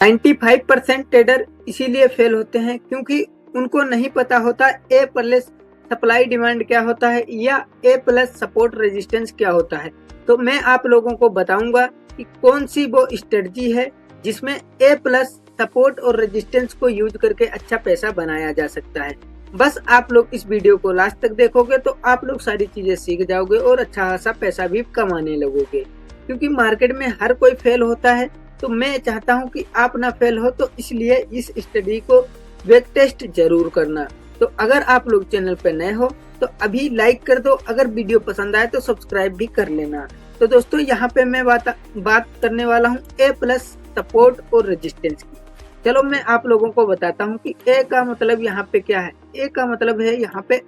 95% trader इसीलिए fail होते हैं क्योंकि उनको नहीं पता होता ए प्लस सप्लाई डिमांड क्या होता है या ए प्लस सपोर्ट रेजिस्टेंस क्या होता है। तो मैं आप लोगों को बताऊंगा कि कौन सी वो स्ट्रेटजी है जिसमें ए प्लस सपोर्ट और रेजिस्टेंस को यूज करके अच्छा पैसा बनाया जा सकता है। बस आप लोग इस वीडियो को लास्ट तक देखोगे तो आप लोग सारी चीजें सीख जाओगे और अच्छा खासा पैसा भी कमाने लगोगे। क्योंकि मार्केट में हर कोई फेल होता है, तो मैं चाहता हूं कि आप ना फेल हो, तो इसलिए इस स्टडी को बैक टेस्ट जरूर करना। तो अगर आप लोग चैनल पे नए हो तो अभी लाइक कर दो, अगर वीडियो पसंद आए तो सब्सक्राइब भी कर लेना। तो दोस्तों यहाँ पे मैं बात करने वाला हूँ ए प्लस सपोर्ट और रेजिस्टेंस की। चलो मैं आप लोगों को बताता हूँ कि ए का मतलब यहाँ पे क्या है। ए का मतलब है यहाँ पे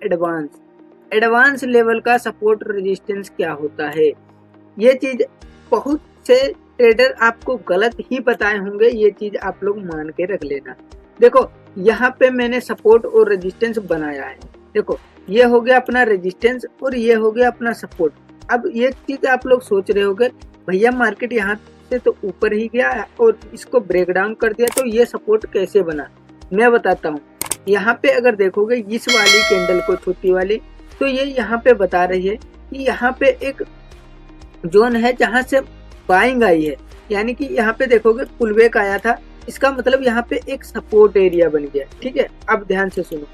एडवांस लेवल का सपोर्ट रेजिस्टेंस क्या होता है। ये चीज बहुत से ट्रेडर आपको गलत ही बताए होंगे, ये चीज आप लोग मान के रख लेना। देखो यहाँ पे मैंने सपोर्ट और रेजिस्टेंस बनाया है। देखो ये हो गया अपना रेजिस्टेंस और ये हो गया अपना सपोर्ट। अब ये चीज आप लोग सोच रहे होंगे भैया मार्केट यहाँ से तो ऊपर ही गया और इसको ब्रेक डाउन कर दिया, तो ये सपोर्ट कैसे बना। मैं बताता हूँ। यहाँ पे अगर देखोगे इस वाली कैंडल को, छोटी वाली, तो ये यहाँ पे बता रही है कि यहाँ पे एक जोन है जहाँ से बाइंग आई है, यानी कि यहाँ पे देखोगे पुलबैक आया था। इसका मतलब यहाँ पे एक सपोर्ट एरिया बन गया। ठीक है, अब ध्यान से सुनो।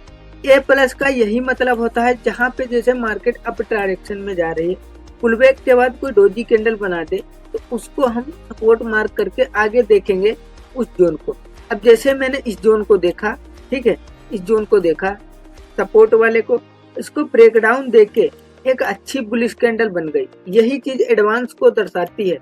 ए प्लस का यही मतलब होता है जहाँ पे जैसे मार्केट अप डायरेक्शन में जा रही है, पुलबैक के बाद कोई डोजी कैंडल बना दे तो उसको हम सपोर्ट मार्क करके आगे देखेंगे उस जोन को। अब जैसे मैंने इस जोन को देखा, ठीक है, इस जोन को देखा सपोर्ट वाले को, इसको ब्रेक डाउन देके एक अच्छी बुलिश कैंडल बन गई। यही चीज एडवांस को दर्शाती है।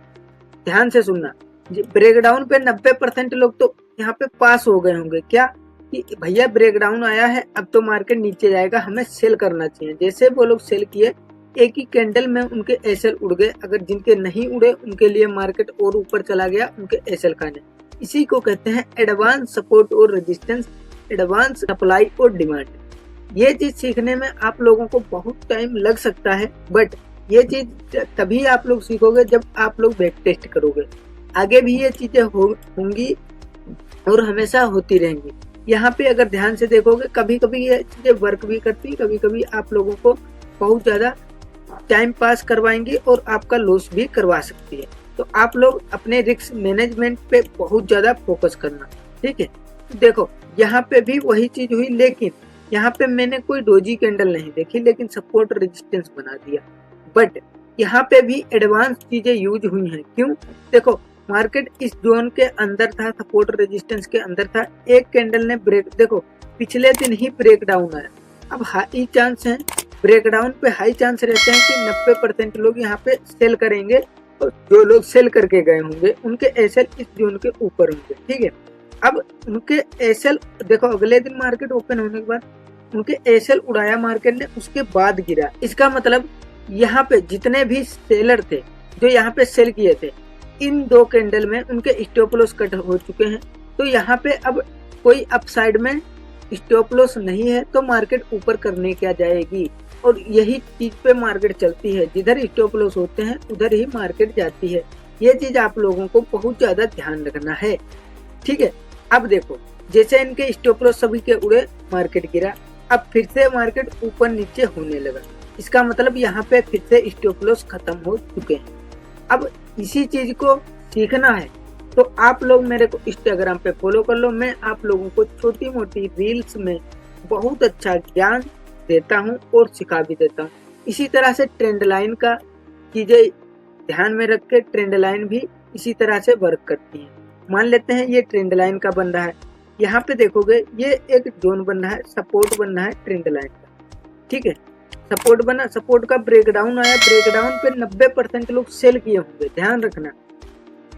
ध्यान से सुनना। ब्रेक डाउन पे 90% लोग तो यहाँ पे पास हो गए होंगे, क्या कि भैया ब्रेक डाउन आया है, अब तो मार्केट नीचे जाएगा, हमें सेल करना चाहिए। जैसे वो लोग सेल किए, एक ही कैंडल में उनके एसएल उड़ गए। अगर जिनके नहीं उड़े उनके लिए मार्केट और ऊपर चला गया, उनके एसएल खाने। इसी को कहते हैं एडवांस सपोर्ट और रेजिस्टेंस, एडवांस सप्लाई और डिमांड। ये चीज सीखने में आप लोगों को बहुत टाइम लग सकता है, बट ये चीज तभी आप लोग सीखोगे जब आप लोग बैक टेस्ट करोगे। आगे भी ये चीजें होंगी और हमेशा होती रहेंगी। यहाँ पे अगर ध्यान से देखोगे कभी कभी ये चीजें वर्क भी करती, कभी कभी आप लोगों को बहुत ज्यादा टाइम पास करवाएंगी और आपका लॉस भी करवा सकती है। तो आप लोग अपने रिस्क मैनेजमेंट पे बहुत ज्यादा फोकस करना। ठीक है, देखो यहाँ पे भी वही चीज हुई, लेकिन यहाँ पे मैंने कोई डोजी कैंडल नहीं देखी, लेकिन सपोर्ट रेजिस्टेंस बना दिया। बट यहाँ पे भी एडवांस चीजें यूज हुई हैं। क्यों? देखो मार्केट इस जोन के अंदर था, सपोर्ट रेजिस्टेंस के अंदर था। एक कैंडल ने ब्रेक, देखो पिछले दिन ही ब्रेक डाउन आया। अब हाई चांस है, ब्रेक डाउन पे हाई चांस रहते हैं कि 90% लोग यहाँ पे सेल करेंगे और जो लोग सेल करके गए होंगे उनके एसएल इस जोन के ऊपर होंगे। ठीक है, अब उनके एसएल देखो अगले दिन मार्केट ओपन होने के बाद उनके एसएल उड़ाया मार्केट ने, उसके बाद गिरा। इसका मतलब यहाँ पे जितने भी सेलर थे जो यहाँ पे सेल किए थे, इन दो कैंडल में उनके स्टॉप लॉस कट हो चुके हैं। तो यहाँ पे अब कोई अपसाइड में स्टॉप लॉस नहीं है, तो मार्केट ऊपर करने क्या जाएगी। और यही चीज पे मार्केट चलती है, जिधर स्टॉप लॉस होते हैं उधर ही मार्केट जाती है। ये चीज आप लोगों को बहुत ज्यादा ध्यान रखना है। ठीक है, अब देखो जैसे इनके स्टॉप लॉस सभी के उड़े, मार्केट गिरा। अब फिर से मार्केट ऊपर नीचे होने लगा। इसका मतलब यहाँ पे फिर से स्टॉप लॉस खत्म हो चुके हैं। अब इसी चीज को सीखना है तो आप लोग मेरे को इंस्टाग्राम पे फॉलो कर लो। मैं आप लोगों को छोटी मोटी रील्स में बहुत अच्छा ज्ञान देता हूँ और सिखा भी देता हूँ। इसी तरह से ट्रेंड लाइन का चीजें ध्यान में रख के, ट्रेंड लाइन भी इसी तरह से वर्क करती है। मान लेते हैं ये ट्रेंड लाइन का बन रहा है, यहाँ पे देखोगे ये एक जोन बन रहा है, सपोर्ट बन रहा है ट्रेंड लाइन का। ठीक है, सपोर्ट बना, सपोर्ट का ब्रेक डाउन आया, ब्रेक डाउन पे 90% लोग सेल किए होंगे। ध्यान रखना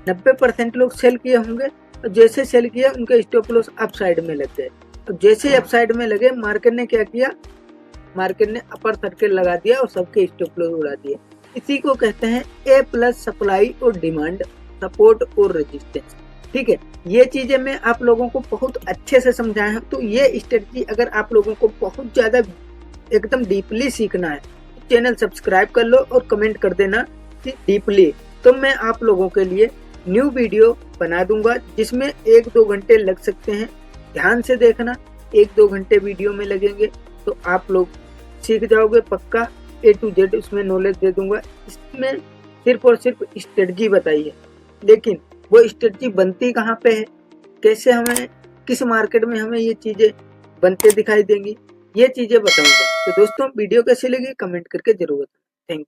90% लोग सेल किए होंगे। और जैसे सेल किया उनके स्टॉप लॉस अप साइड में लग गए। और जैसे अप साइड में लगे मार्केट ने क्या किया, मार्केट ने अपर सर्किल लगा दिया और सबके स्टॉप लॉस उड़ा दिए। इसी को कहते हैं ए प्लस सप्लाई और डिमांड, सपोर्ट और रेजिस्टेंस। ठीक है, ये चीजें मैं आप लोगों को बहुत अच्छे से समझाया हूँ। तो ये स्ट्रेटजी अगर आप लोगों को बहुत ज्यादा एकदम डीपली सीखना है तो चैनल सब्सक्राइब कर लो और कमेंट कर देना डीपली। तो मैं आप लोगों के लिए न्यू वीडियो बना दूंगा जिसमें 1-2 घंटे लग सकते हैं। ध्यान से देखना, 1-2 घंटे वीडियो में लगेंगे तो आप लोग सीख जाओगे पक्का। A to Z उसमें नॉलेज दे दूंगा। इसमें सिर्फ और सिर्फ स्ट्रेटजी बताई है, लेकिन वो स्ट्रेटजी बनती कहाँ पे है, कैसे हमें, किस मार्केट में हमें ये चीजें बनते दिखाई देंगी, ये चीजें बताऊंगा। तो दोस्तों वीडियो कैसी लगी कमेंट करके जरूर बताएं। Thank you.